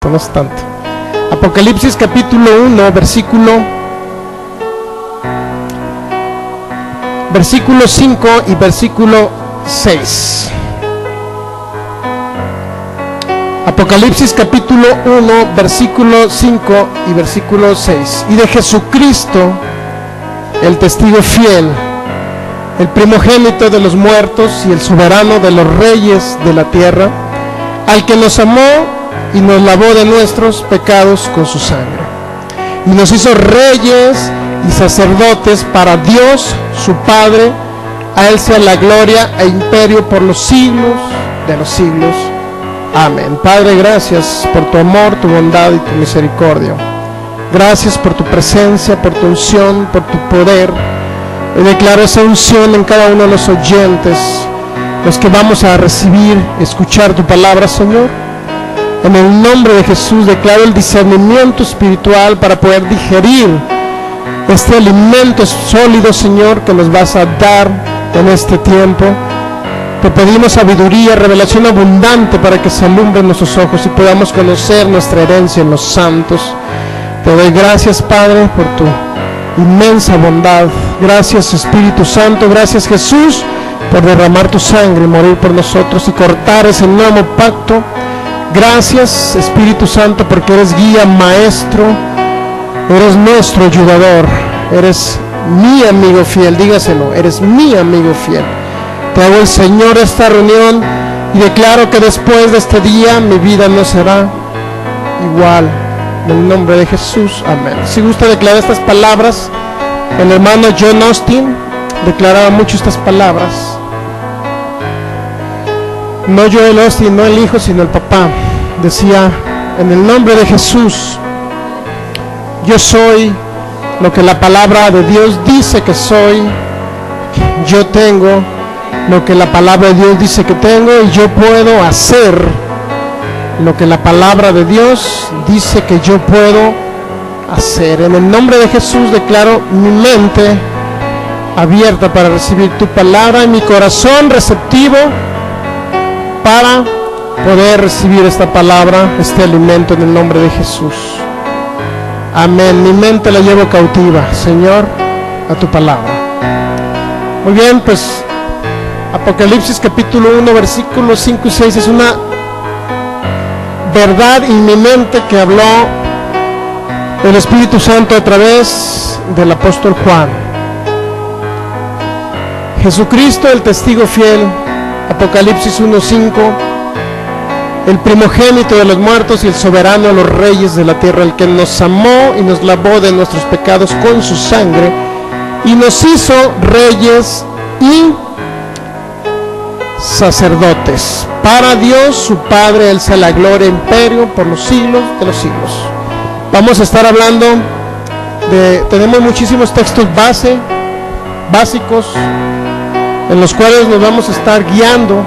No es tanto. Apocalipsis capítulo 1, versículo 5 y versículo 6. Apocalipsis capítulo 1, versículo 5 y versículo 6. Y de Jesucristo, el testigo fiel, el primogénito de los muertos y el soberano de los reyes de la tierra, al que nos amó y nos lavó de nuestros pecados con su sangre, y nos hizo reyes y sacerdotes para Dios su Padre. A Él sea la gloria e imperio por los siglos de los siglos. Amén. Padre, gracias por tu amor, tu bondad y tu misericordia. Gracias por tu presencia, por tu unción, por tu poder. Y declaro esa unción en cada uno de los oyentes, los que vamos a recibir, escuchar tu palabra, Señor. En el nombre de Jesús declaro el discernimiento espiritual para poder digerir este alimento sólido, Señor, que nos vas a dar en este tiempo. Te pedimos sabiduría, revelación abundante para que se alumbren nuestros ojos y podamos conocer nuestra herencia en los santos. Te doy gracias, Padre, por tu inmensa bondad. Gracias, Espíritu Santo. Gracias, Jesús, por derramar tu sangre y morir por nosotros y cortar ese nuevo pacto. Gracias, Espíritu Santo, porque eres guía, maestro, eres nuestro ayudador, eres mi amigo fiel. Dígaselo, eres mi amigo fiel. Te hago el Señor esta reunión y declaro que después de este día mi vida no será igual. En el nombre de Jesús, amén. Si gusta declarar estas palabras, el hermano John Austin declaraba mucho estas palabras. No Joel Austin, no el hijo, sino el papá. Decía: en el nombre de Jesús, yo soy lo que la palabra de Dios dice que soy. Yo tengo lo que la palabra de Dios dice que tengo, y yo puedo hacer lo que la palabra de Dios dice que yo puedo hacer. En el nombre de Jesús declaro mi mente abierta para recibir tu palabra y mi corazón receptivo para poder recibir esta palabra, este alimento, en el nombre de Jesús. Amén. Mi mente la llevo cautiva, Señor, a tu palabra. Muy bien, pues Apocalipsis capítulo 1, versículos 5 y 6 es una verdad inminente que habló el Espíritu Santo a través del apóstol Juan. Jesucristo, el testigo fiel, Apocalipsis 1:5, el primogénito de los muertos y el soberano de los reyes de la tierra, el que nos amó y nos lavó de nuestros pecados con su sangre y nos hizo reyes y sacerdotes para Dios su Padre. Él sea la gloria e imperio por los siglos de los siglos. Vamos a estar hablando tenemos muchísimos textos básicos en los cuales nos vamos a estar guiando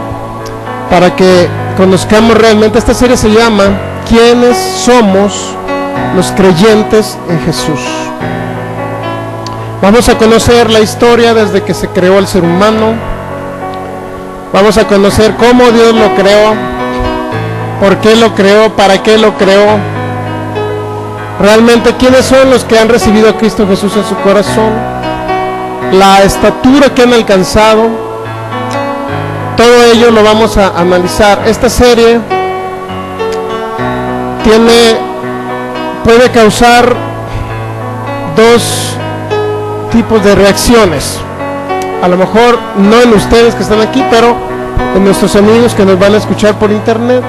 para que conozcamos realmente. Esta serie se llama ¿Quiénes somos los creyentes en Jesús? Vamos a conocer la historia desde que se creó el ser humano. Vamos a conocer cómo Dios lo creó, por qué lo creó, para qué lo creó. Realmente, ¿quiénes son los que han recibido a Cristo Jesús en su corazón? La estatura que han alcanzado. Todo ello lo vamos a analizar. Esta serie puede causar dos tipos de reacciones. A lo mejor no en ustedes que están aquí, pero en nuestros amigos que nos van a escuchar por internet.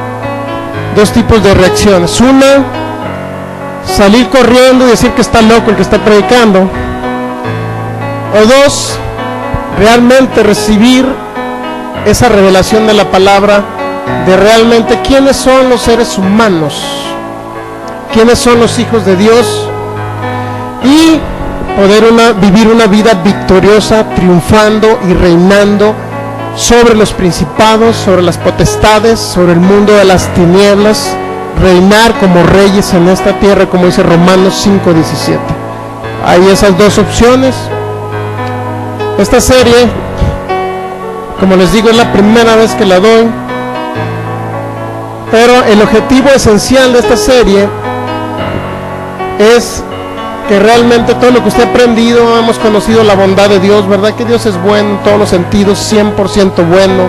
Dos tipos de reacciones. Una, salir corriendo y decir que está loco el que está predicando. O dos, realmente recibir esa revelación de la palabra, de realmente quiénes son los seres humanos, quiénes son los hijos de Dios, y poder vivir una vida victoriosa, triunfando y reinando sobre los principados, sobre las potestades, sobre el mundo de las tinieblas, reinar como reyes en esta tierra, como dice Romanos 5:17. Hay esas dos opciones. Esta serie, como les digo, es la primera vez que la doy. Pero el objetivo esencial de esta serie es que realmente todo lo que usted ha aprendido, hemos conocido la bondad de Dios, ¿verdad? Que Dios es bueno en todos los sentidos, 100% bueno.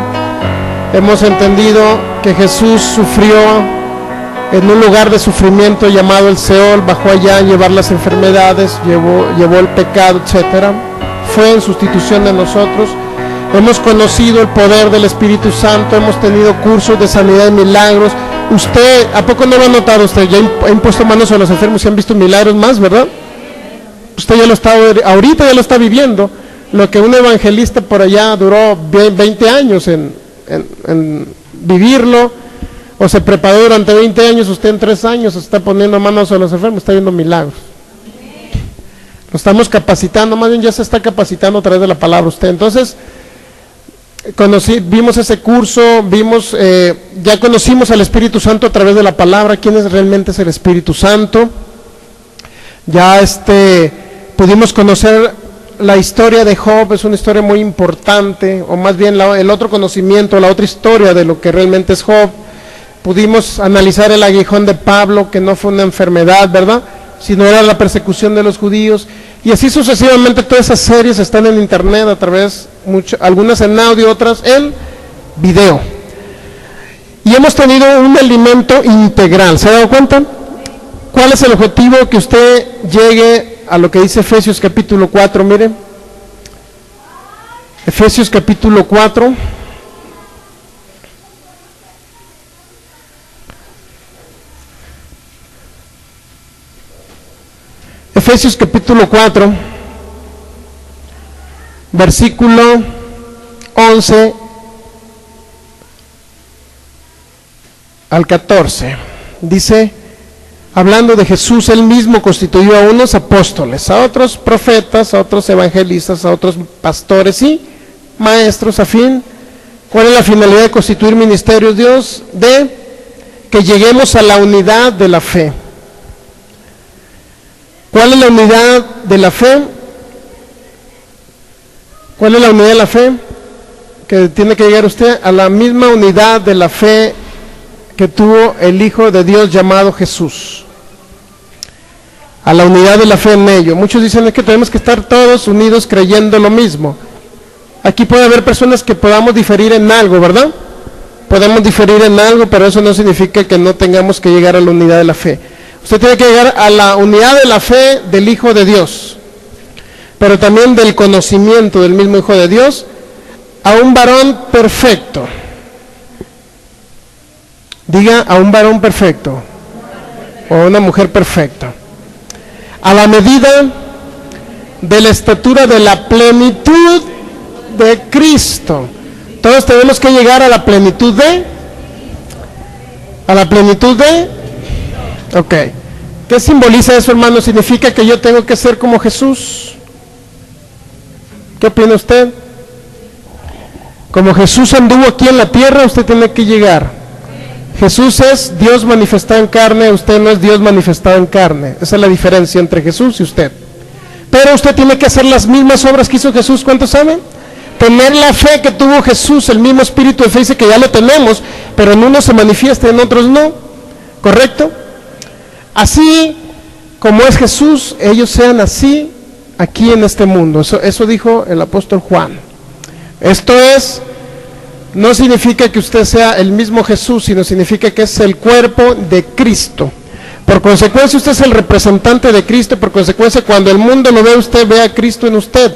Hemos entendido que Jesús sufrió en un lugar de sufrimiento llamado el Seol, bajó allá a llevar las enfermedades, llevó el pecado, etcétera. Fue en sustitución de nosotros. Hemos conocido el poder del Espíritu Santo, hemos tenido cursos de sanidad y milagros. Usted, ¿a poco no lo ha notado usted? Ya ha impuesto manos a los enfermos y han visto milagros más, ¿verdad? Usted ya lo está, ahorita ya lo está viviendo. Lo que un evangelista por allá duró 20 años en vivirlo, o se preparó durante 20 años, usted en 3 años está poniendo manos a los enfermos, está viendo milagros. Lo estamos capacitando, más bien ya se está capacitando a través de la palabra usted. Entonces, vimos ese curso, ya conocimos al Espíritu Santo a través de la palabra, quién es realmente el Espíritu Santo. Ya pudimos conocer la historia de Job, es una historia muy importante, o más bien el otro conocimiento, la otra historia de lo que realmente es Job. Pudimos analizar el aguijón de Pablo, que no fue una enfermedad, ¿verdad?, sino era la persecución de los judíos. Y así sucesivamente. Todas esas series están en internet a través, algunas en audio, otras en video. Y hemos tenido un alimento integral. ¿Se ha dado cuenta? ¿Cuál es el objetivo? Que usted llegue a lo que dice Efesios capítulo 4, mire. Efesios capítulo 4. Efesios capítulo 4, versículo 11 al 14. Dice, hablando de Jesús, él mismo constituyó a unos apóstoles, a otros profetas, a otros evangelistas, a otros pastores y maestros, a fin. ¿Cuál es la finalidad de constituir ministerios, Dios? De que lleguemos a la unidad de la fe. ¿Cuál es la unidad de la fe? ¿Cuál es la unidad de la fe? Que tiene que llegar usted a la misma unidad de la fe que tuvo el Hijo de Dios llamado Jesús. A la unidad de la fe en ello. Muchos dicen que tenemos que estar todos unidos creyendo lo mismo. Aquí puede haber personas que podamos diferir en algo, ¿verdad? Podemos diferir en algo, pero eso no significa que no tengamos que llegar a la unidad de la fe. Usted tiene que llegar a la unidad de la fe del Hijo de Dios, pero también del conocimiento del mismo Hijo de Dios, a un varón perfecto. Diga, a un varón perfecto, o a una mujer perfecta, a la medida de la estatura de la plenitud de Cristo. Todos tenemos que llegar a la plenitud de, ok. ¿Qué simboliza eso, hermano? ¿Significa que yo tengo que ser como Jesús? ¿Qué opina usted? Como Jesús anduvo aquí en la tierra, usted tiene que llegar. Jesús es Dios manifestado en carne, usted no es Dios manifestado en carne. Esa es la diferencia entre Jesús y usted. Pero usted tiene que hacer las mismas obras que hizo Jesús. ¿Cuántos saben? Tener la fe que tuvo Jesús, el mismo espíritu de fe, dice que ya lo tenemos, pero en unos se manifiesta, en otros no. ¿Correcto? Así como es Jesús, ellos sean así aquí en este mundo. Eso dijo el apóstol Juan. Esto no significa que usted sea el mismo Jesús, sino significa que es el cuerpo de Cristo. Por consecuencia, usted es el representante de Cristo. Por consecuencia, cuando el mundo lo ve, usted ve a Cristo en usted.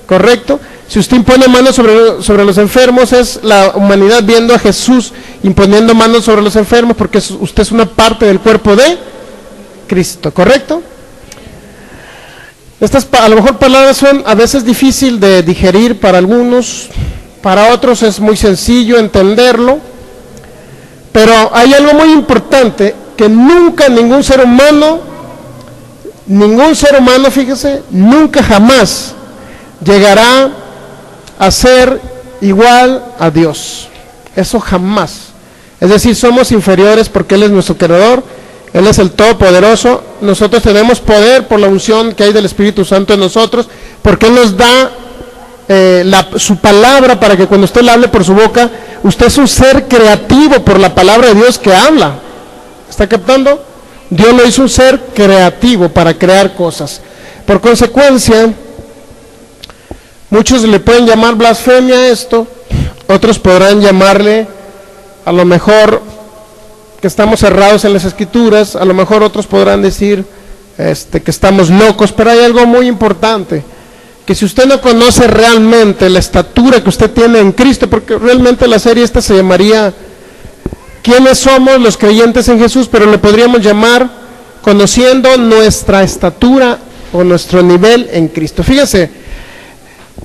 ¿Correcto? Si usted impone manos sobre los enfermos, es la humanidad viendo a Jesús imponiendo manos sobre los enfermos, porque usted es una parte del cuerpo de Cristo. ¿Correcto? Estas a lo mejor palabras son a veces difícil de digerir para algunos, para otros es muy sencillo entenderlo, pero hay algo muy importante que nunca ningún ser humano, fíjese, nunca jamás llegará a ser igual a Dios. Eso jamás. Es decir, somos inferiores porque Él es nuestro creador, Él es el Todopoderoso. Nosotros tenemos poder por la unción que hay del Espíritu Santo en nosotros, porque Él nos da su palabra para que cuando usted le hable por su boca, Usted es un ser creativo por la palabra de Dios que habla. ¿Está captando? Dios lo hizo un ser creativo para crear cosas. Por consecuencia, muchos le pueden llamar blasfemia a esto, otros podrán llamarle, a lo mejor, que estamos cerrados en las escrituras, a lo mejor otros podrán decir que estamos locos, pero hay algo muy importante, que si usted no conoce realmente la estatura que usted tiene en Cristo, porque realmente la serie esta se llamaría ¿quiénes somos los creyentes en Jesús? Pero le podríamos llamar conociendo nuestra estatura o nuestro nivel en Cristo. Fíjese,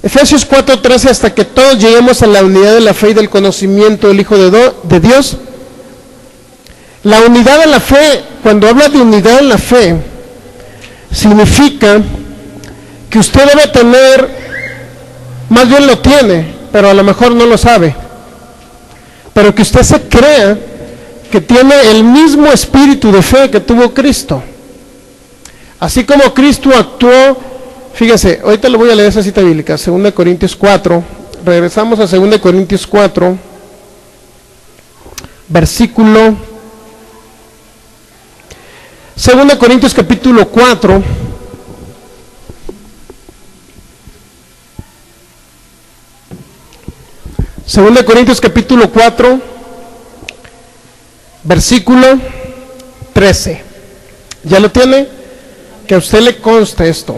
Efesios 4:13, hasta que todos lleguemos a la unidad de la fe y del conocimiento del Hijo de Dios. La unidad de la fe, cuando habla de unidad en la fe, significa que usted debe tener, más bien lo tiene, pero a lo mejor no lo sabe, pero que usted se crea que tiene el mismo espíritu de fe que tuvo Cristo. Así como Cristo actuó, fíjese, ahorita le voy a leer esa cita bíblica, 2 Corintios 4, regresamos a 2 Corintios 4, versículo, 2 Corintios capítulo 4, Segunda Corintios capítulo 4, versículo 13. ¿Ya lo tiene? Que a usted le conste esto.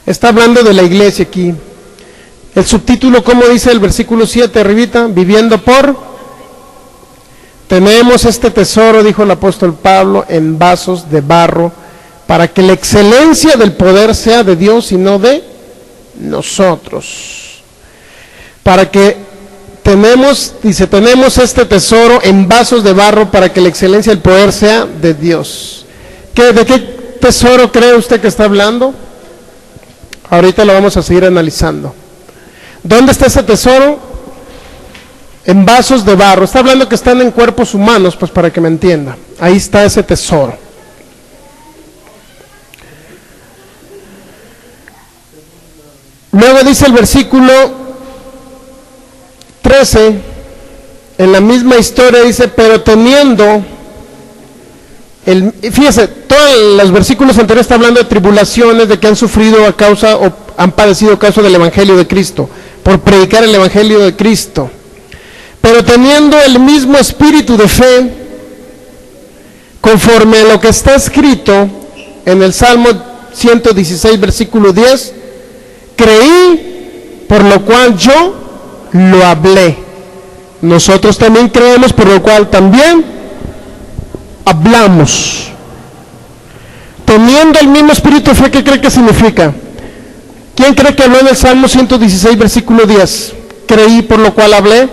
Está hablando de la iglesia aquí. El subtítulo, ¿cómo dice el versículo 7 arribita? Viviendo por... Tenemos este tesoro, dijo el apóstol Pablo, en vasos de barro, para que la excelencia del poder sea de Dios y no de nosotros. Para que tenemos este tesoro en vasos de barro, para que la excelencia del poder sea de Dios. ¿De qué tesoro cree usted que está hablando? Ahorita lo vamos a seguir analizando. ¿Dónde está ese tesoro? En vasos de barro. Está hablando que están en cuerpos humanos, pues para que me entienda. Ahí está ese tesoro. Luego dice el versículo 13, en la misma historia dice, pero teniendo, fíjese, todos los versículos anteriores está hablando de tribulaciones, de que han sufrido a causa o han padecido a causa del Evangelio de Cristo, por predicar el Evangelio de Cristo. Pero teniendo el mismo espíritu de fe, conforme a lo que está escrito en el Salmo 116, versículo 10, creí, por lo cual yo lo hablé. Nosotros también creemos, por lo cual también hablamos. Teniendo el mismo espíritu de fe, ¿qué cree que significa? ¿Quién cree que habló en el Salmo 116, versículo 10? Creí, por lo cual hablé.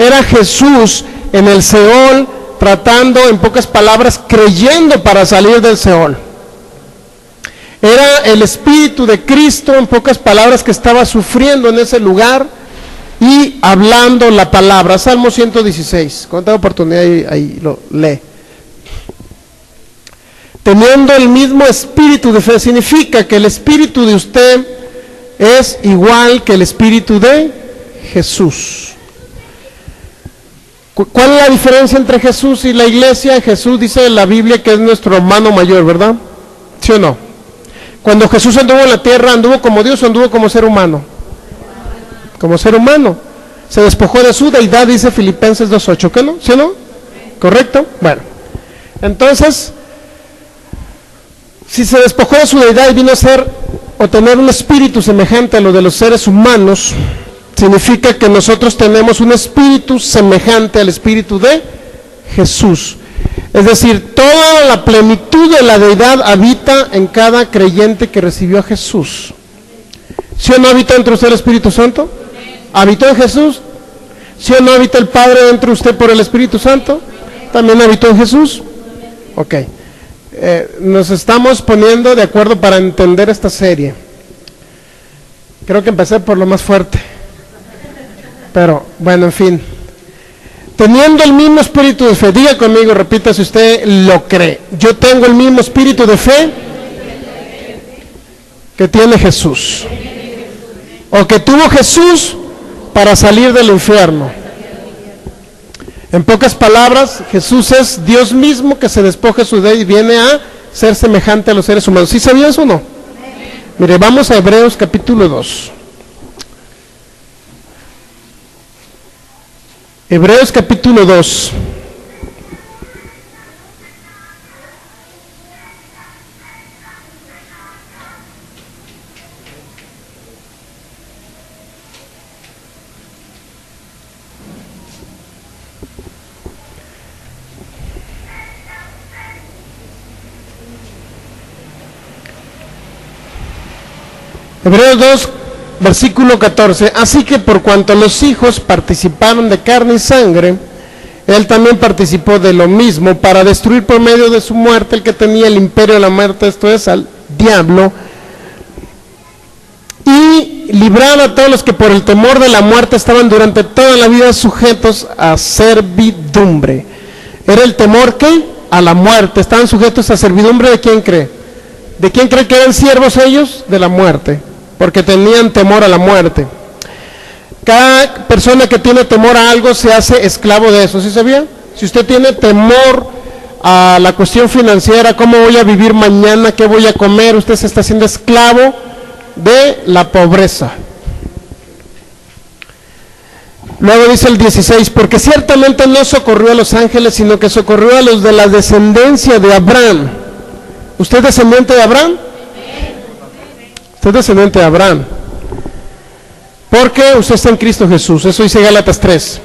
Era Jesús en el Seol, tratando, en pocas palabras, creyendo para salir del Seol. Era el Espíritu de Cristo, en pocas palabras, que estaba sufriendo en ese lugar y hablando la palabra. Salmo 116, cuando tenga oportunidad ahí lo lee. Teniendo el mismo espíritu de fe, significa que el espíritu de usted es igual que el espíritu de Jesús. ¿Cuál es la diferencia entre Jesús y la iglesia? Jesús dice en la Biblia que es nuestro hermano mayor, ¿verdad? ¿Sí o no? Cuando Jesús anduvo en la tierra, ¿anduvo como Dios o anduvo como ser humano? Como ser humano. Se despojó de su deidad, dice Filipenses 2:8, ¿qué no? ¿Sí o no? ¿Correcto? Bueno, entonces, si se despojó de su deidad y vino a ser o tener un espíritu semejante a lo de los seres humanos, significa que nosotros tenemos un espíritu semejante al espíritu de Jesús. Es decir, toda la plenitud de la deidad habita en cada creyente que recibió a Jesús. ¿Sí o no habita entre usted el Espíritu Santo? ¿Habitó en Jesús? ¿Sí o no habita el Padre dentro de usted por el Espíritu Santo? ¿También habitó en Jesús? Ok. Nos estamos poniendo de acuerdo para entender esta serie. Creo que empecé por lo más fuerte. Pero, bueno, en fin. Teniendo el mismo espíritu de fe, diga conmigo, repita si usted lo cree. Yo tengo el mismo espíritu de fe que tiene Jesús, o que tuvo Jesús para salir del infierno. En pocas palabras, Jesús es Dios mismo que se despoja de su deidad y viene a ser semejante a los seres humanos. ¿Sí sabía eso o no? Mire, vamos a Hebreos capítulo 2. Hebreos capítulo 2. Hebreos 2, versículo 14. Así que por cuanto los hijos participaron de carne y sangre, él también participó de lo mismo para destruir por medio de su muerte el que tenía el imperio de la muerte, esto es, al diablo, y librar a todos los que por el temor de la muerte estaban durante toda la vida sujetos a servidumbre. Era el temor que a la muerte, estaban sujetos a servidumbre. ¿De quién cree? ¿De quién cree que eran siervos ellos? De la muerte, porque tenían temor a la muerte. Cada persona que tiene temor a algo se hace esclavo de eso, ¿sí sabía? Si usted tiene temor a la cuestión financiera, ¿cómo voy a vivir mañana? ¿Qué voy a comer? Usted se está haciendo esclavo de la pobreza. Luego dice el 16, porque ciertamente no socorrió a los ángeles, sino que socorrió a los de la descendencia de Abraham. ¿Usted es descendiente de Abraham? Usted es descendiente de Abraham. Porque usted está en Cristo Jesús. Eso dice Gálatas 3.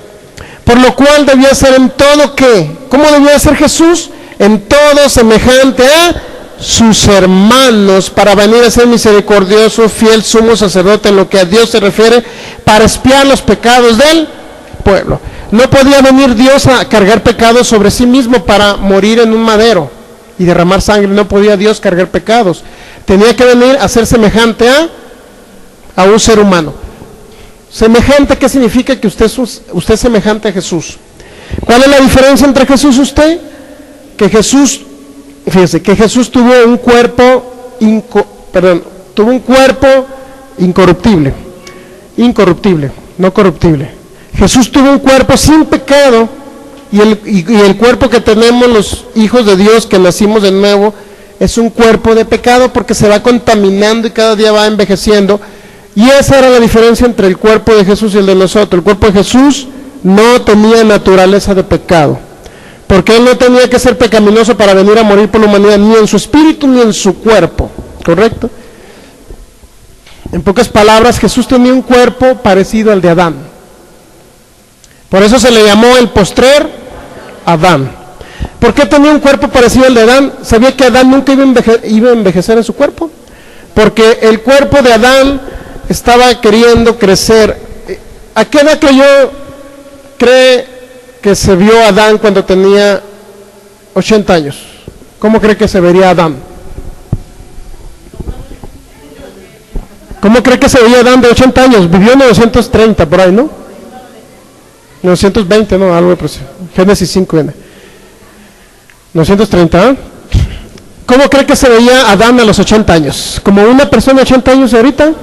Por lo cual debía ser en todo ¿qué? ¿Cómo debía ser Jesús? En todo semejante a sus hermanos, para venir a ser misericordioso, fiel sumo sacerdote en lo que a Dios se refiere, para expiar los pecados del pueblo. No podía venir Dios a cargar pecados sobre sí mismo para morir en un madero y derramar sangre. No podía Dios cargar pecados. Tenía que venir a ser semejante a un ser humano. Semejante, ¿qué significa? Que usted es semejante a Jesús. ¿Cuál es la diferencia entre Jesús y usted? Que Jesús, fíjese, que Jesús tuvo un cuerpo incorruptible, no corruptible. Jesús tuvo un cuerpo sin pecado, y el cuerpo que tenemos los hijos de Dios que nacimos de nuevo es un cuerpo de pecado, porque se va contaminando y cada día va envejeciendo. Y esa era la diferencia entre el cuerpo de Jesús y el de nosotros. El cuerpo de Jesús no tenía naturaleza de pecado, porque él no tenía que ser pecaminoso para venir a morir por la humanidad, ni en su espíritu ni en su cuerpo, ¿correcto? En pocas palabras, Jesús tenía un cuerpo parecido al de Adán. Por eso se le llamó el postrer Adán. ¿Por qué tenía un cuerpo parecido al de Adán? ¿Sabía que Adán nunca iba a envejecer en su cuerpo? Porque el cuerpo de Adán estaba queriendo crecer. ¿A qué edad cree que se vio Adán cuando tenía 80 años? ¿Cómo cree que se vería Adán? ¿Cómo cree que se veía Adán de 80 años? Vivió en 930 por ahí, ¿no? 920, ¿no? Algo de presión. Génesis 5 viene. 930, ¿eh? ¿Cómo cree que se veía Adán a los 80 años? ¿Como una persona de 80 años ahorita?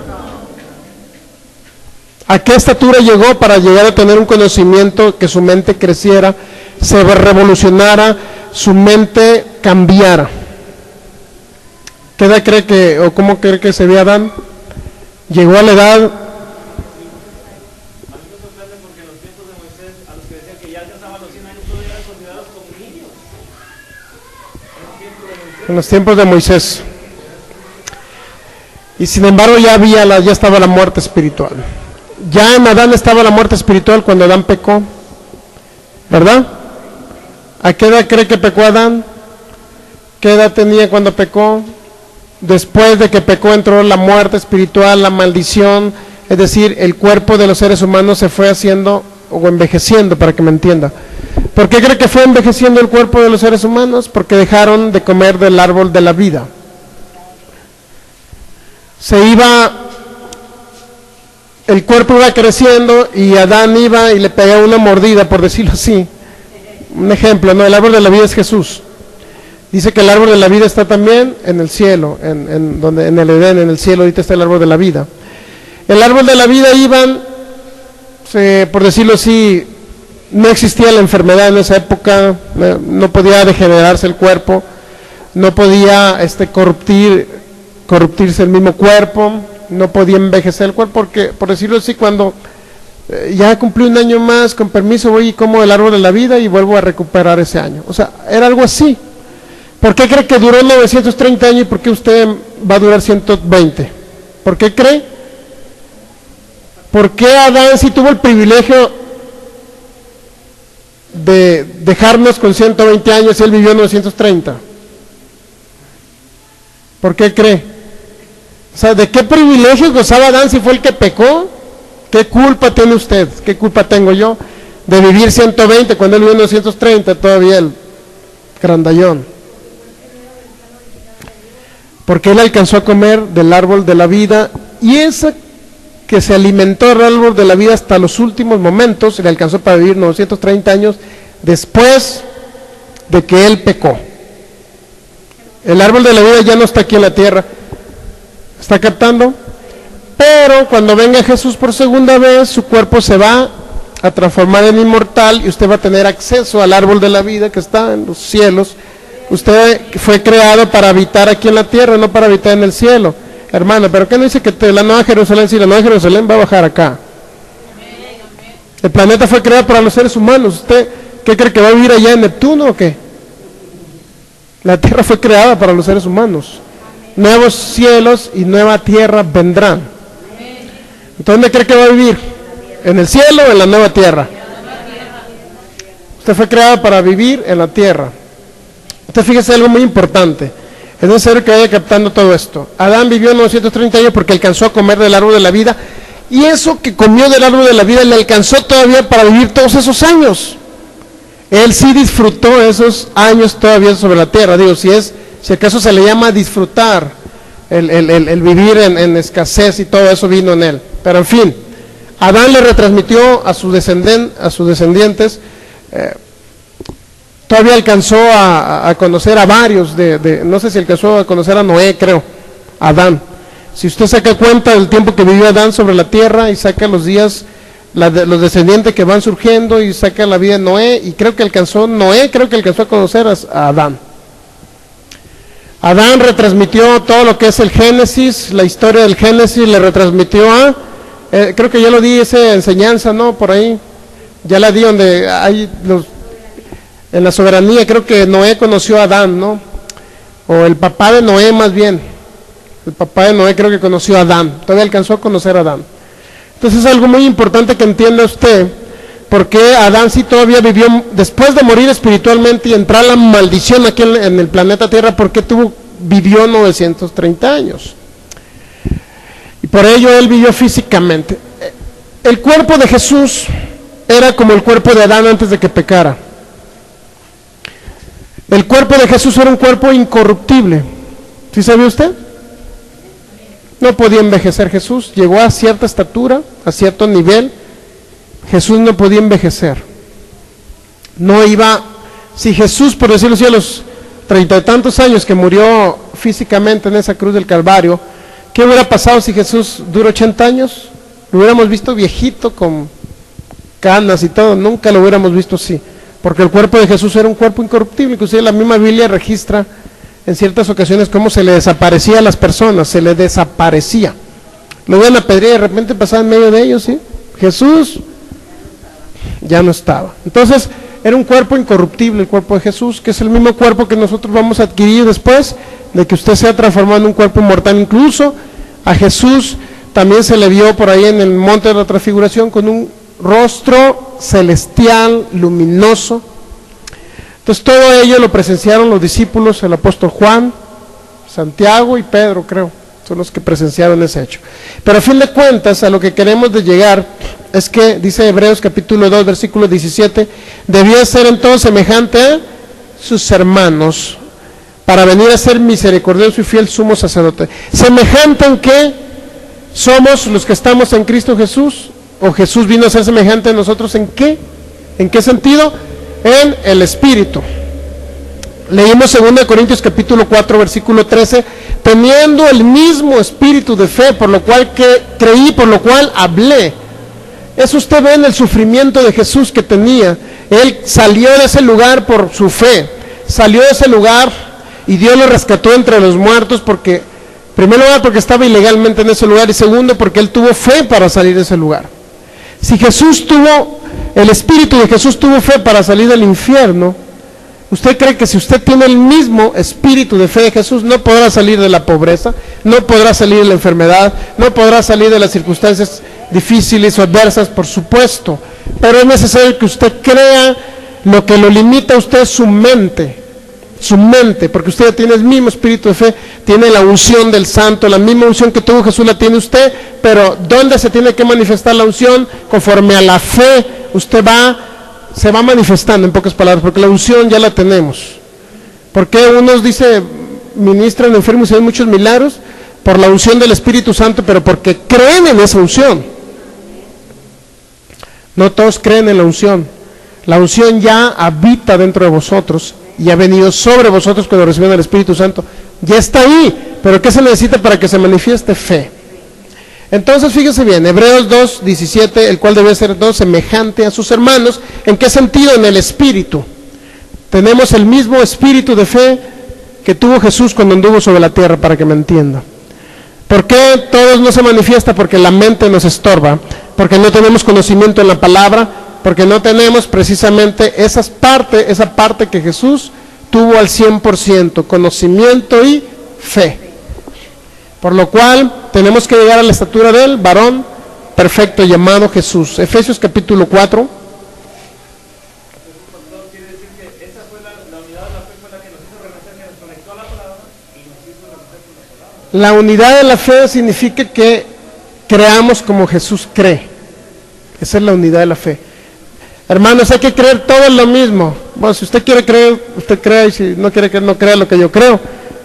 ¿A qué estatura llegó para llegar a tener un conocimiento, que su mente creciera, se revolucionara, su mente cambiara? ¿Qué edad cree que, o cómo cree que se veía Adán? Llegó a la edad... En los tiempos de Moisés. Y sin embargo ya estaba la muerte espiritual. Ya en Adán estaba la muerte espiritual cuando Adán pecó, ¿verdad? ¿A qué edad cree que pecó Adán? ¿Qué edad tenía cuando pecó? Después de que pecó entró la muerte espiritual, la maldición, es decir, el cuerpo de los seres humanos se fue haciendo o envejeciendo, para que me entienda. ¿Por qué cree que fue envejeciendo el cuerpo de los seres humanos? Porque dejaron de comer del árbol de la vida. el cuerpo iba creciendo y Adán iba y le pegaba una mordida, por decirlo así. Un ejemplo, ¿no? El árbol de la vida es Jesús. Dice que el árbol de la vida está también en el cielo, en el Edén, en el cielo, ahorita está el árbol de la vida. El árbol de la vida iban, por decirlo así, no existía la enfermedad en esa época, no podía degenerarse el cuerpo, no podía corruptirse el mismo cuerpo, no podía envejecer el cuerpo, porque, por decirlo así, cuando ya cumplí un año más, con permiso voy y como el árbol de la vida y vuelvo a recuperar ese año. O sea, era algo así. ¿Por qué cree que duró 930 años y por qué usted va a durar 120? ¿Por qué cree? ¿Por qué Adán sí tuvo el privilegio de dejarnos con 120 años y él vivió 930? ¿Por qué cree? O sea, ¿de qué privilegio gozaba Adán si fue el que pecó? ¿Qué culpa tiene usted? ¿Qué culpa tengo yo de vivir 120 cuando él vivió 930 todavía el grandallón? Porque él alcanzó a comer del árbol de la vida y esa que se alimentó del árbol de la vida hasta los últimos momentos, le alcanzó para vivir 930 años después de que él pecó. El árbol de la vida ya no está aquí en la tierra. ¿Está captando? Pero cuando venga Jesús por segunda vez, su cuerpo se va a transformar en inmortal y usted va a tener acceso al árbol de la vida que está en los cielos. Usted fue creado para habitar aquí en la tierra, no para habitar en el cielo. Hermano, ¿pero qué no dice que la Nueva Jerusalén, si la Nueva Jerusalén va a bajar acá? El planeta fue creado para los seres humanos. ¿Usted qué cree que va a vivir allá en Neptuno o qué? La tierra fue creada para los seres humanos. Nuevos cielos y nueva tierra vendrán. Entonces, ¿dónde cree que va a vivir? ¿En el cielo o en la nueva tierra? Usted fue creado para vivir en la tierra. Usted fíjese algo muy importante. Es necesario que vaya captando todo esto. Adán vivió 930 años porque alcanzó a comer del árbol de la vida. Y eso que comió del árbol de la vida le alcanzó todavía para vivir todos esos años. Él sí disfrutó esos años todavía sobre la tierra. Digo, si acaso se le llama disfrutar, el vivir en escasez y todo eso vino en él. Pero en fin, Adán le retransmitió a sus descendientes, todavía alcanzó a conocer a varios, no sé si alcanzó a conocer a Noé, creo, Adán. Si usted saca cuenta del tiempo que vivió Adán sobre la tierra y saca los días, los descendientes que van surgiendo y saca la vida de Noé, y creo que alcanzó a conocer a Adán. Adán retransmitió todo lo que es el Génesis, la historia del Génesis, le retransmitió a, creo que ya lo di esa enseñanza, ¿no? Por ahí, ya la di donde hay en la soberanía, creo que Noé conoció a Adán, ¿no? O el papá de Noé más bien, el papá de Noé creo que conoció a Adán, todavía alcanzó a conocer a Adán. Entonces es algo muy importante que entienda usted, porque Adán sí todavía vivió, después de morir espiritualmente y entrar la maldición aquí en el planeta Tierra, porque vivió 930 años. Y por ello él vivió físicamente. El cuerpo de Jesús era como el cuerpo de Adán antes de que pecara. El cuerpo de Jesús era un cuerpo incorruptible. ¿Sí sabía usted? No podía envejecer Jesús. Llegó a cierta estatura, a cierto nivel. Jesús no podía envejecer. No iba... Si Jesús, por decirlo así, a los 30 y tantos años que murió físicamente en esa cruz del Calvario, ¿qué hubiera pasado si Jesús dura 80 años? Lo hubiéramos visto viejito, con canas y todo. Nunca lo hubiéramos visto así. Porque el cuerpo de Jesús era un cuerpo incorruptible. Inclusive la misma Biblia registra en ciertas ocasiones cómo se le desaparecía a las personas, se le desaparecía. Lo iban a apedrear y de repente pasaba en medio de ellos, ¿sí? Jesús ya no estaba. Entonces era un cuerpo incorruptible el cuerpo de Jesús, que es el mismo cuerpo que nosotros vamos a adquirir después de que usted sea transformado en un cuerpo inmortal. Incluso a Jesús también se le vio por ahí en el monte de la transfiguración con un rostro celestial, luminoso. Entonces todo ello lo presenciaron los discípulos, el apóstol Juan, Santiago y Pedro, creo, son los que presenciaron ese hecho. Pero a fin de cuentas, a lo que queremos de llegar es que, dice Hebreos capítulo 2, versículo 17, debía ser entonces semejante a sus hermanos, para venir a ser misericordioso y fiel sumo sacerdote. ¿Semejante en qué? somos los que estamos en Cristo Jesús, o Jesús vino a ser semejante a nosotros, ¿en qué? ¿En qué sentido? En el Espíritu. Leímos 2 Corintios capítulo 4 versículo 13, teniendo el mismo espíritu de fe, por lo cual que creí, por lo cual hablé. Eso usted ve en el sufrimiento de Jesús que tenía. Él salió de ese lugar por su fe, salió de ese lugar y Dios lo rescató entre los muertos porque, en primer lugar, porque estaba ilegalmente en ese lugar, y segundo, porque él tuvo fe para salir de ese lugar. Si Jesús tuvo, el Espíritu de Jesús tuvo fe para salir del infierno, ¿usted cree que si usted tiene el mismo espíritu de fe de Jesús, no podrá salir de la pobreza, no podrá salir de la enfermedad, no podrá salir de las circunstancias difíciles o adversas? Por supuesto, pero es necesario que usted crea. Lo que lo limita a usted es su mente, porque usted ya tiene el mismo espíritu de fe, tiene la unción del Santo, la misma unción que tuvo Jesús la tiene usted, pero ¿dónde se tiene que manifestar la unción? Conforme a la fe, usted se va manifestando, en pocas palabras, porque la unción ya la tenemos. Porque unos ministran enfermos y hay muchos milagros por la unción del Espíritu Santo, pero porque creen en esa unción. No todos creen en la unción. La unción ya habita dentro de vosotros y ha venido sobre vosotros cuando reciben el Espíritu Santo. Ya está ahí, pero ¿qué se necesita para que se manifieste? Fe. Entonces fíjese bien, Hebreos 2:17, el cual debe ser semejante a sus hermanos. ¿En qué sentido? En el Espíritu. Tenemos el mismo espíritu de fe que tuvo Jesús cuando anduvo sobre la tierra, para que me entienda. ¿Por qué todos no se manifiesta? Porque la mente nos estorba, porque no tenemos conocimiento en la palabra, porque no tenemos precisamente esa parte que Jesús tuvo al 100%, conocimiento y fe. Por lo cual tenemos que llegar a la estatura del varón perfecto llamado Jesús. Efesios capítulo 4. La unidad de la fe significa que creamos como Jesús cree. Esa es la unidad de la fe. Hermanos, hay que creer todo en lo mismo. Bueno, si usted quiere creer, usted crea, y si no quiere creer, no crea lo que yo creo.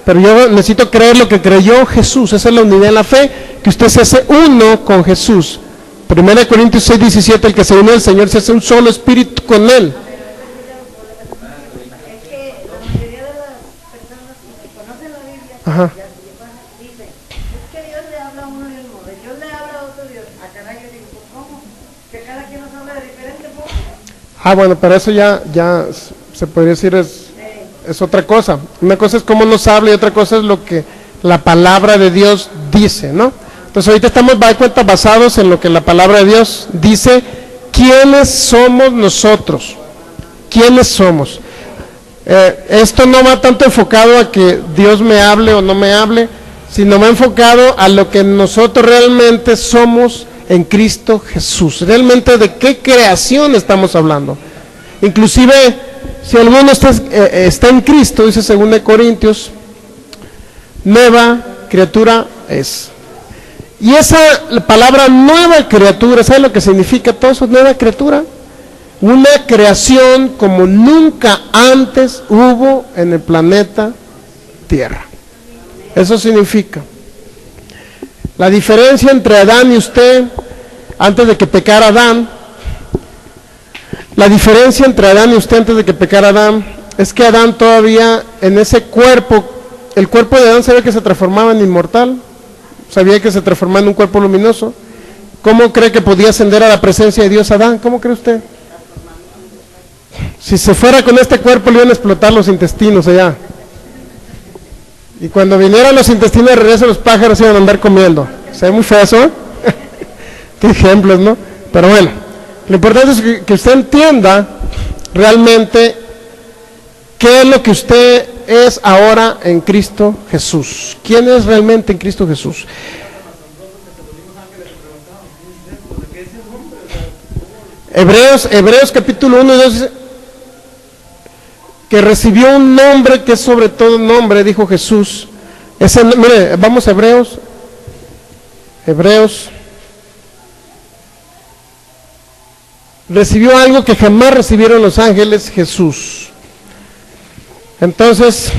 Pero yo necesito creer lo que creyó Jesús. Esa es la unidad de la fe, que usted se hace uno con Jesús. 1 Corintios 6:17, el que se une al Señor se hace un solo espíritu con Él. Es que la mayoría de las personas que conocen la Biblia, Ajá. dicen, es que Dios le habla a uno y uno, de Dios le habla a otro Dios. A cada yo digo, pues ¿cómo? Que cada quien nos habla de diferente forma. Bueno, pero eso ya se podría decir es otra cosa. Una cosa es cómo nos habla y otra cosa es lo que la palabra de Dios dice, ¿no? Entonces ahorita estamos, de cuenta, basados en lo que la palabra de Dios dice. ¿Quiénes somos nosotros? ¿Quiénes somos? Esto no va tanto enfocado a que Dios me hable o no me hable, sino va enfocado a lo que nosotros realmente somos en Cristo Jesús. Realmente, ¿de qué creación estamos hablando? Inclusive, si alguno está en Cristo, dice 2 Corintios, nueva criatura es. Y esa palabra nueva criatura, ¿sabe lo que significa todo eso? Nueva criatura. Una creación como nunca antes hubo en el planeta Tierra. Eso significa. La diferencia entre Adán y usted, antes de que pecara Adán, la diferencia entre Adán y usted antes de que pecara Adán, es que Adán todavía en ese cuerpo, el cuerpo de Adán sabía que se transformaba en inmortal, sabía que se transformaba en un cuerpo luminoso. ¿Cómo cree que podía ascender a la presencia de Dios Adán? ¿Cómo cree usted? Si se fuera con este cuerpo le iban a explotar los intestinos allá. Y cuando vinieran los intestinos de regreso, los pájaros iban a andar comiendo. Se ve muy feo eso, ¿eh? Qué ejemplos, ¿no? Pero bueno, lo importante es que usted entienda realmente qué es lo que usted es ahora en Cristo Jesús. ¿Quién es realmente en Cristo Jesús? Hebreos capítulo 1 y 2 dice que recibió un nombre que es sobre todo nombre, dijo Jesús. Mire, vamos a Hebreos. Recibió algo que jamás recibieron los ángeles, Jesús. Entonces,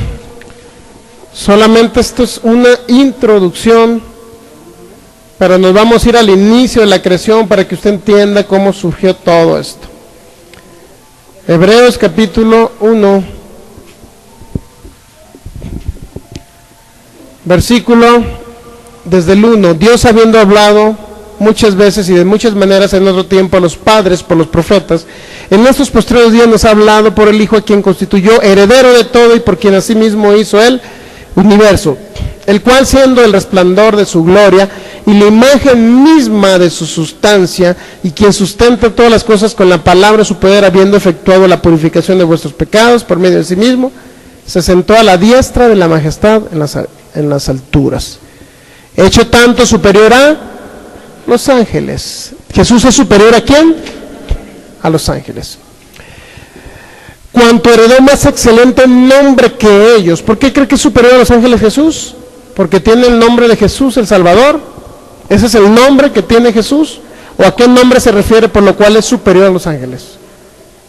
solamente esto es una introducción pero nos vamos a ir al inicio de la creación para que usted entienda cómo surgió todo esto. Hebreos capítulo 1, versículo desde el 1. Dios, habiendo hablado muchas veces y de muchas maneras en otro tiempo a los padres por los profetas, en estos postreros días nos ha hablado por el Hijo, a quien constituyó heredero de todo y por quien asimismo hizo el universo, el cual, siendo el resplandor de su gloria y la imagen misma de su sustancia, y quien sustenta todas las cosas con la palabra de su poder, habiendo efectuado la purificación de vuestros pecados por medio de sí mismo, se sentó a la diestra de la majestad en las alturas, hecho tanto superior a los ángeles. Jesús es superior ¿a quién? A los ángeles. Cuanto heredó más excelente nombre que ellos. ¿Por qué cree que es superior a los ángeles Jesús? Porque tiene el nombre de Jesús, el Salvador. ¿Ese es el nombre que tiene Jesús? ¿O a qué nombre se refiere por lo cual es superior a los ángeles?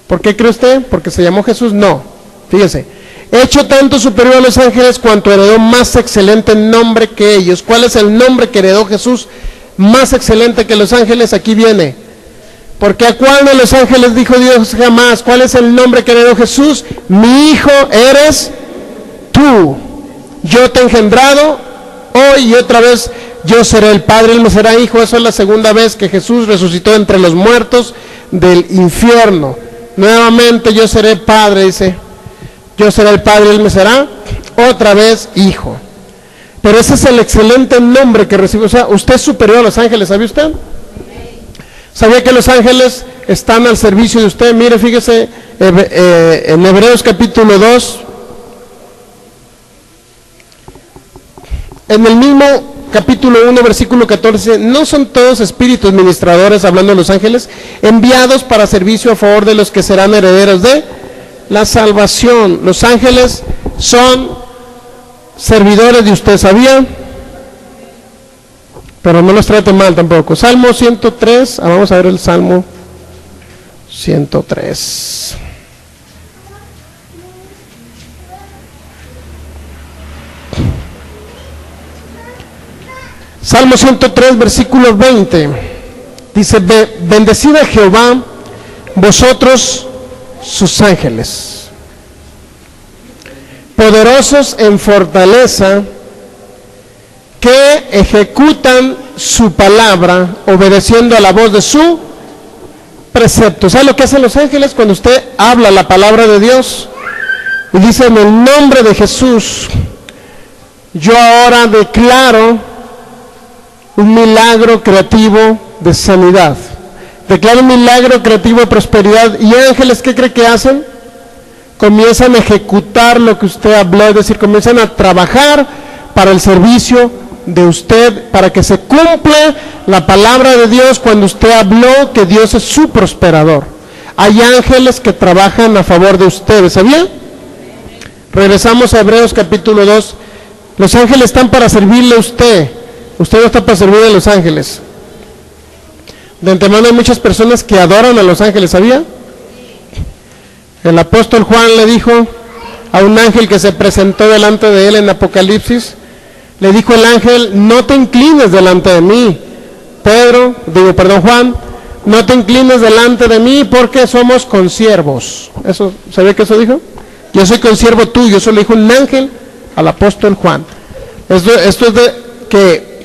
¿Por qué cree usted? ¿Porque se llamó Jesús? No. Fíjese. Hecho tanto superior a los ángeles cuanto heredó más excelente nombre que ellos. ¿Cuál es el nombre que heredó Jesús más excelente que los ángeles? Aquí viene. Porque ¿a cuál de los ángeles dijo Dios jamás? ¿Cuál es el nombre que heredó Jesús? Mi hijo eres tú. Yo te he engendrado hoy y otra vez yo seré el Padre, Él me será hijo. Eso es la segunda vez que Jesús resucitó entre los muertos del infierno. Nuevamente yo seré Padre, dice. Yo seré el Padre, Él me será otra vez hijo. Pero ese es el excelente nombre que recibe. O sea, usted es superior a los ángeles, ¿sabía usted? ¿Sabía que los ángeles están al servicio de usted? Mire, fíjese, en Hebreos capítulo 2, en el mismo capítulo 1, versículo 14, ¿no son todos espíritus ministradores, hablando de los ángeles, enviados para servicio a favor de los que serán herederos de la salvación? Los ángeles son servidores de usted, ¿sabía? Pero no los trate mal tampoco. Salmo 103, vamos a ver el Salmo 103. Salmo 103, versículo 20. Dice, bendecid a Jehová, vosotros sus ángeles, poderosos en fortaleza, que ejecutan su palabra, obedeciendo a la voz de su precepto. ¿Sabe lo que hacen los ángeles cuando usted habla la palabra de Dios? Y dice, en el nombre de Jesús, yo ahora declaro un milagro creativo de sanidad. Declaro un milagro creativo de prosperidad. ¿Y ángeles qué cree que hacen? Comienzan a ejecutar lo que usted habló, es decir, comienzan a trabajar para el servicio de usted, para que se cumpla la palabra de Dios cuando usted habló que Dios es su prosperador. Hay ángeles que trabajan a favor de ustedes, ¿sabía? Regresamos a Hebreos capítulo 2. Los ángeles están para servirle a usted. Usted no está para servirle a los ángeles. De antemano hay muchas personas que adoran a los ángeles, ¿sabía? El apóstol Juan le dijo a un ángel que se presentó delante de él en Apocalipsis, le dijo el ángel, no te inclines delante de mí, Juan, no te inclines delante de mí porque somos consiervos. Eso, ¿sabía que eso dijo? Yo soy consiervo tuyo, eso le dijo un ángel al apóstol Juan. Esto es de que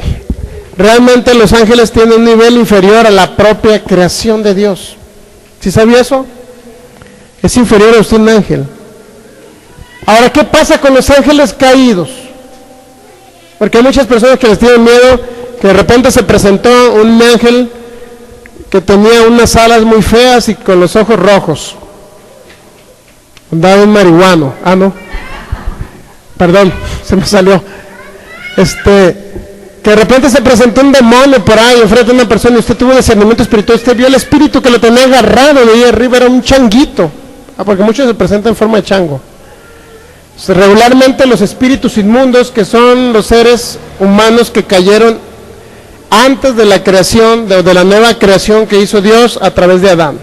realmente los ángeles tienen un nivel inferior a la propia creación de Dios. ¿Sí sabía eso? Es inferior a usted un ángel. Ahora, ¿qué pasa con los ángeles caídos? Porque hay muchas personas que les tienen miedo, que de repente se presentó un ángel que tenía unas alas muy feas y con los ojos rojos. Andaba un marihuano. Ah, no. Perdón, se me salió. Que de repente se presentó un demonio por ahí enfrente de una persona y usted tuvo discernimiento espiritual, usted vio el espíritu que lo tenía agarrado de ahí arriba, era un changuito. Porque muchos se presentan en forma de chango. Regularmente los espíritus inmundos, que son los seres humanos que cayeron antes de la creación, de la nueva creación que hizo Dios a través de Adán.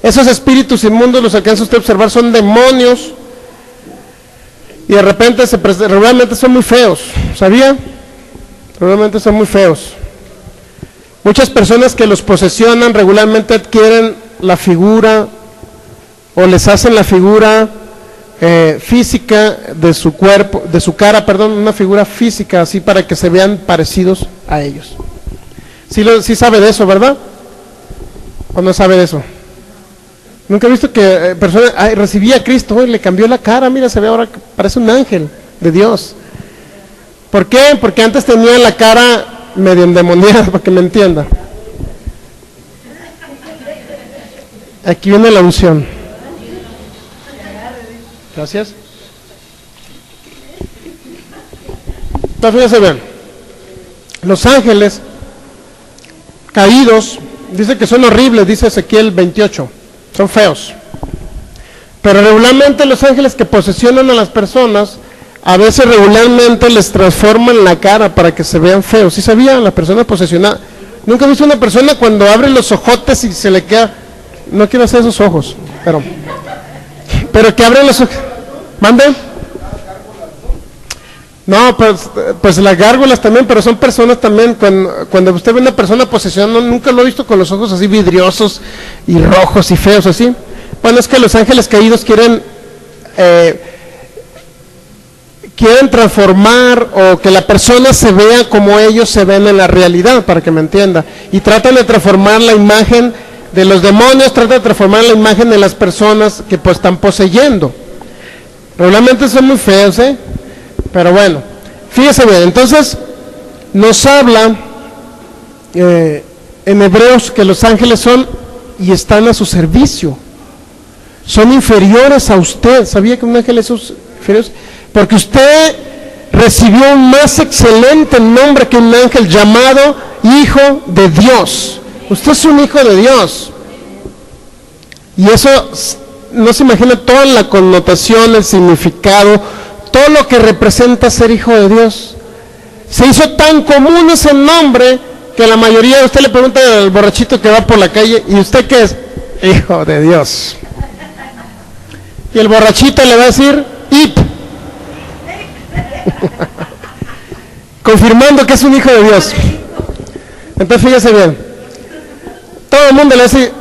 Esos espíritus inmundos, los alcanza usted a observar, son demonios y de repente regularmente son muy feos, ¿sabía? Regularmente son muy feos. Muchas personas que los posesionan regularmente adquieren la figura o les hacen la figura física de su cuerpo, de su cara, perdón, una figura física así para que se vean parecidos a ellos. Sí sabe de eso, ¿verdad? ¿O no sabe de eso? Nunca he visto que personas, recibí a Cristo, le cambió la cara, mira, se ve ahora, parece un ángel de Dios. ¿Por qué? Porque antes tenía la cara medio endemoniada, para que me entienda. Aquí viene la unción. Gracias. Entonces, fíjense bien. Los ángeles caídos, dice que son horribles, dice Ezequiel 28. Son feos. Pero regularmente los ángeles que posesionan a las personas, a veces regularmente les transforman la cara para que se vean feos. ¿Sí sabían? La persona posesionada. Nunca he visto una persona cuando abre los ojotes y se le queda... No quiero hacer esos ojos, pero que abren los ojos. ¿Mande? No, pues las gárgolas también, pero son personas también. Cuando usted ve una persona posesionada, nunca lo he visto con los ojos así vidriosos y rojos y feos así. Bueno, es que los ángeles caídos quieren transformar o que la persona se vea como ellos se ven en la realidad, para que me entienda. Y tratan de transformar la imagen de los demonios, tratan de transformar la imagen de las personas que pues están poseyendo. Regularmente son muy feos, pero bueno, fíjese bien. Entonces nos habla en Hebreos que los ángeles son y están a su servicio, son inferiores a usted. ¿Sabía que un ángel es inferior? Porque usted recibió un más excelente nombre que un ángel, llamado Hijo de Dios. Usted es un hijo de Dios. Y eso, no se imagina toda la connotación, el significado, todo lo que representa ser hijo de Dios. Se hizo tan común ese nombre que la mayoría de usted le pregunta al borrachito que va por la calle, ¿y usted qué es? Hijo de Dios. Y el borrachito le va a decir, ¡Ip! Confirmando que es un hijo de Dios. Entonces fíjese bien. Todo el mundo le dice,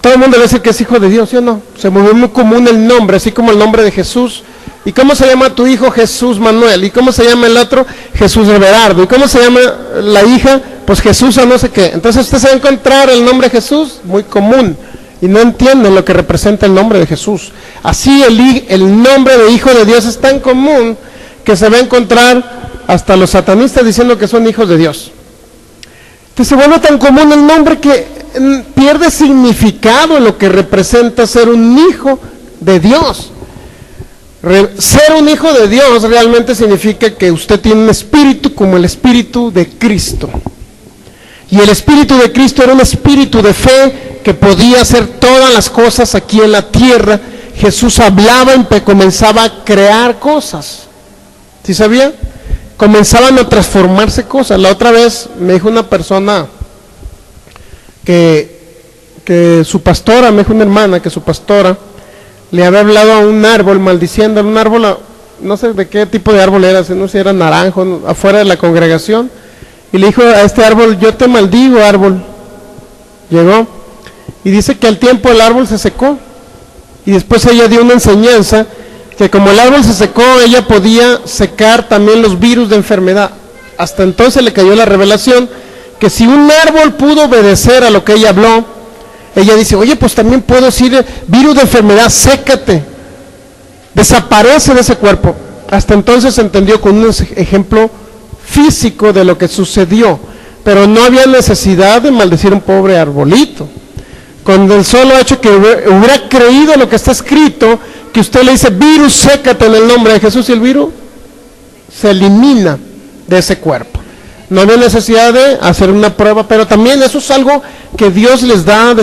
todo el mundo le dice que es hijo de Dios, ¿sí o no? Se volvió muy común el nombre, así como el nombre de Jesús. ¿Y cómo se llama tu hijo? Jesús Manuel. ¿Y cómo se llama el otro? Jesús Everardo. ¿Y cómo se llama la hija? Pues Jesús o no sé qué. Entonces usted se va a encontrar el nombre Jesús, muy común, y no entienden lo que representa el nombre de Jesús. Así el nombre de hijo de Dios es tan común que se va a encontrar hasta los satanistas diciendo que son hijos de Dios. Entonces se vuelve tan común el nombre que pierde significado en lo que representa ser un hijo de Dios. Ser un hijo de Dios realmente significa que usted tiene un espíritu como el espíritu de Cristo. Y el espíritu de Cristo era un espíritu de fe que podía hacer todas las cosas aquí en la tierra. Jesús hablaba y comenzaba a crear cosas. ¿Sí sabía? Comenzaban a transformarse cosas. La otra vez me dijo una persona que su pastora, me dijo una hermana que su pastora le había hablado a un árbol maldiciendo, un árbol, no sé de qué tipo de árbol era, no sé si era naranjo, afuera de la congregación, y le dijo a este árbol, yo te maldigo, árbol. Llegó y dice que al tiempo el árbol se secó, y después ella dio una enseñanza que como el árbol se secó, ella podía secar también los virus de enfermedad. Hasta entonces le cayó la revelación que si un árbol pudo obedecer a lo que ella habló, ella dice, oye, pues también puedo decir, virus de enfermedad, sécate, desaparece de ese cuerpo. Hasta entonces entendió con un ejemplo físico de lo que sucedió, pero no había necesidad de maldecir a un pobre arbolito. Con el solo hecho que hubiera creído lo que está escrito, que usted le dice, virus, sécate en el nombre de Jesús, y el virus se elimina de ese cuerpo. No había necesidad de hacer una prueba, pero también eso es algo que Dios les da de